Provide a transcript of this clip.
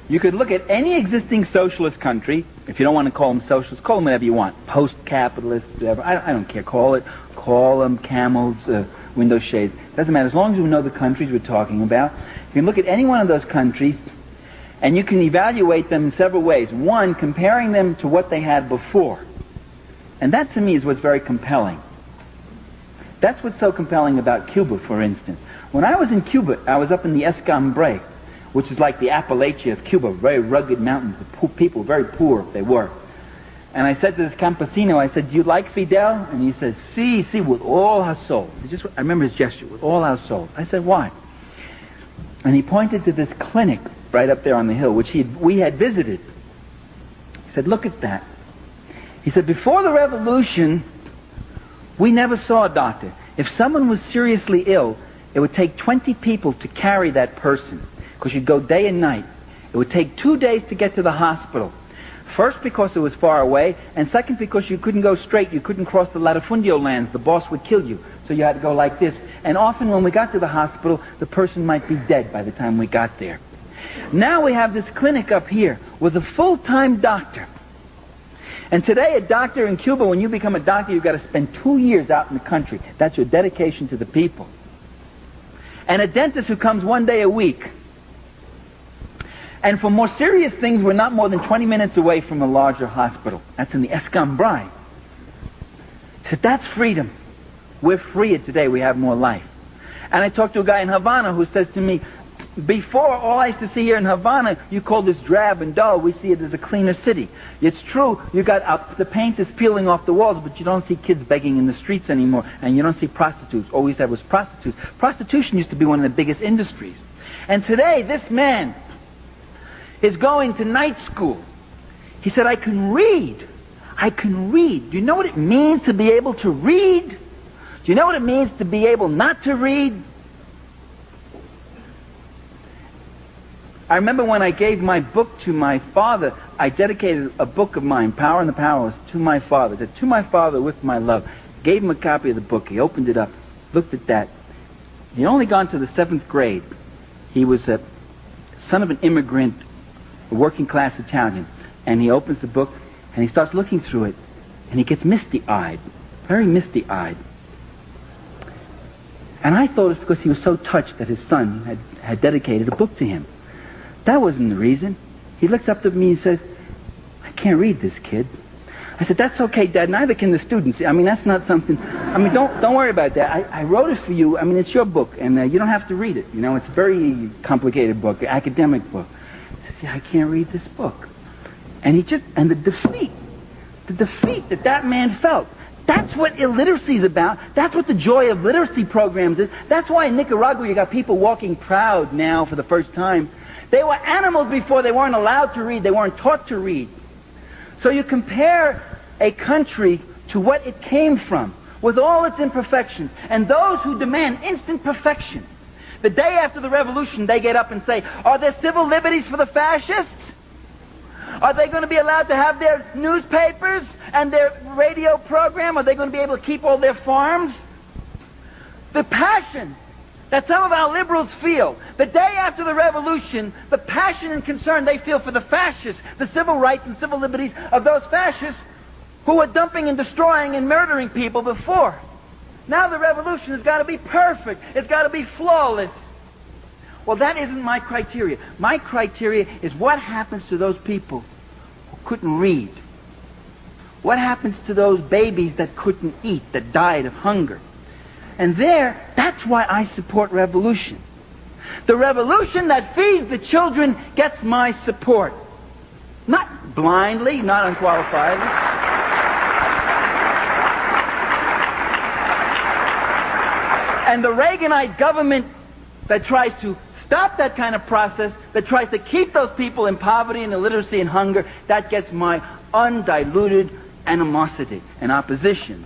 You could look at any existing socialist country. If you don't want to call them socialist, call them whatever you want. Post-capitalist, whatever. I don't care. Call them camels, window shades. Doesn't matter. As long as we know the countries we're talking about. You can look at any one of those countries, and you can evaluate them in several ways. One, comparing them to what they had before. And that, to me, is what's very compelling. That's what's so compelling about Cuba, for instance. When I was in Cuba, I was up in the Escambray, which is like the Appalachia of Cuba, very rugged mountains. The people, very poor they were. And I said to this campesino, I said, "Do you like Fidel?" And he said, "Sí, with all our souls." I remember his gesture, "with all our souls." I said, "Why?" And he pointed to this clinic right up there on the hill, which we had visited. He said, "Look at that." He said, "Before the revolution, we never saw a doctor. If someone was seriously ill, it would take 20 people to carry that person, because you'd go day and night. It would take 2 days to get to the hospital. First, because it was far away, and second, because you couldn't go straight. You couldn't cross the latifundio lands. The boss would kill you. So you had to go like this. And often when we got to the hospital, the person might be dead by the time we got there. Now we have this clinic up here with a full-time doctor. And today, a doctor in Cuba, when you become a doctor, you've got to spend 2 years out in the country. That's your dedication to the people. And a dentist who comes 1 day a week. And for more serious things, we're not more than 20 minutes away from a larger hospital. That's in the Escambray. So that's freedom. We're freer today. We have more life. And I talked to a guy in Havana who says to me, "Before, all I used to see here in Havana, you call this drab and dull. We see it as a cleaner city." It's true, you got the paint is peeling off the walls, but you don't see kids begging in the streets anymore, and you don't see prostitutes. All we used to have was prostitutes. Prostitution used to be one of the biggest industries. And today, this man is going to night school. He said, I can read. Do you know what it means to be able to read? Do you know what it means to be able not to read? I remember when I gave my book to my father, I dedicated a book of mine, Power and the Powerless, to my father. I said, "To my father with my love." Gave him a copy of the book. He opened it up, looked at that. He'd only gone to the 7th grade. He was a son of an immigrant, a working-class Italian. And he opens the book, and he starts looking through it, and he gets misty-eyed, very misty-eyed. And I thought it was because he was so touched that his son had dedicated a book to him. That wasn't the reason. He looks up to me and says, "I can't read this, kid." I said, "That's okay, Dad. Neither can the students. I mean, that's not something. I mean, don't worry about that. I wrote it for you. I mean, it's your book, and you don't have to read it. You know, it's a very complicated book, academic book." He says, "Yeah, I can't read this book." And the defeat that man felt. That's what illiteracy is about. That's what the joy of literacy programs is. That's why in Nicaragua you got people walking proud now for the first time. They were animals before. They weren't allowed to read. They weren't taught to read. So you compare a country to what it came from, with all its imperfections, and those who demand instant perfection. The day after the revolution, they get up and say, "Are there civil liberties for the fascists? Are they going to be allowed to have their newspapers and their radio program? Are they going to be able to keep all their farms?" The passion that some of our liberals feel the day after the revolution, the passion and concern they feel for the fascists, the civil rights and civil liberties of those fascists who were dumping and destroying and murdering people before. Now the revolution has got to be perfect. It's got to be flawless. Well, that isn't my criteria. My criteria is what happens to those people who couldn't read. What happens to those babies that couldn't eat, that died of hunger? And that's why I support revolution. The revolution that feeds the children gets my support. Not blindly, not unqualifiedly. And the Reaganite government that tries to stop that kind of process, that tries to keep those people in poverty and illiteracy and hunger, that gets my undiluted animosity and opposition.